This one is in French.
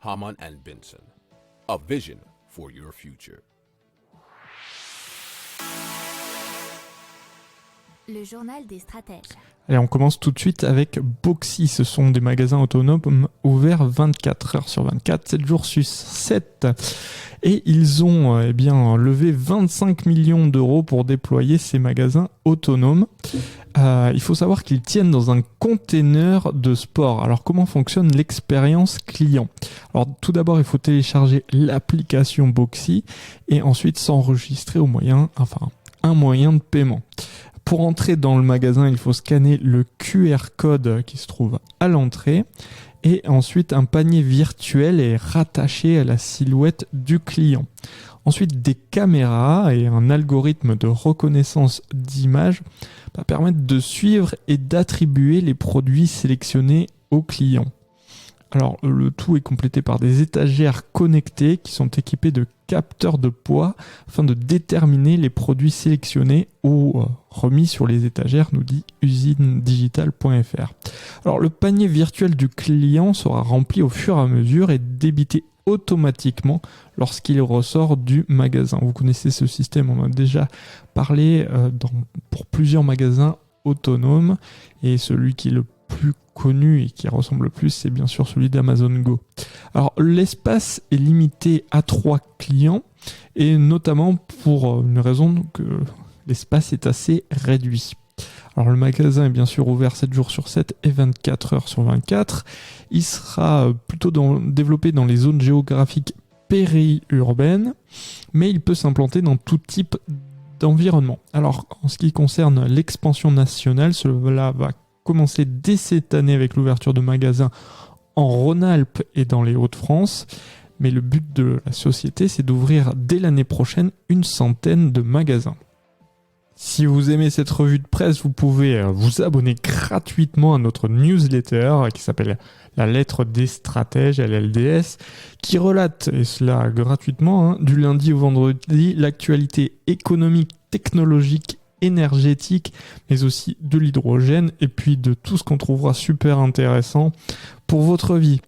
Hamann and Benson. A vision for your future. Le journal des stratèges. Allez, on commence tout de suite avec Boxy. Ce sont des magasins autonomes ouverts 24 heures sur 24, 7 jours sur 7. Et ils ont levé 25 millions d'euros pour déployer ces magasins autonomes. Il faut savoir qu'ils tiennent dans un container de sport. Alors, comment fonctionne l'expérience client ? Alors, tout d'abord, il faut télécharger l'application Boxy et ensuite s'enregistrer un moyen de paiement. Pour entrer dans le magasin, il faut scanner le QR code qui se trouve à l'entrée et ensuite un panier virtuel est rattaché à la silhouette du client. Ensuite, des caméras et un algorithme de reconnaissance d'image permettent de suivre et d'attribuer les produits sélectionnés aux clients. Alors, le tout est complété par des étagères connectées qui sont équipées de capteurs de poids afin de déterminer les produits sélectionnés ou remis sur les étagères, nous dit usinedigital.fr. Alors, le panier virtuel du client sera rempli au fur et à mesure et débité automatiquement lorsqu'il ressort du magasin. Vous connaissez ce système, on en a déjà parlé pour plusieurs magasins autonomes et celui qui est le plus connu et qui ressemble le plus, c'est bien sûr celui d'Amazon Go. Alors, l'espace est limité à 3 clients et notamment pour une raison que l'espace est assez réduit. Alors, le magasin est bien sûr ouvert 7 jours sur 7 et 24 heures sur 24. Il sera plutôt développé dans les zones géographiques périurbaines, mais il peut s'implanter dans tout type d'environnement. Alors, en ce qui concerne l'expansion nationale, cela va commencer dès cette année avec l'ouverture de magasins en Rhône-Alpes et dans les Hauts-de-France. Mais le but de la société, c'est d'ouvrir dès l'année prochaine une centaine de magasins. Si vous aimez cette revue de presse, vous pouvez vous abonner gratuitement à notre newsletter qui s'appelle La Lettre des Stratèges, LLDS, qui relate, et cela gratuitement, du lundi au vendredi, l'actualité économique, technologique, énergétique, mais aussi de l'hydrogène et puis de tout ce qu'on trouvera super intéressant pour votre vie.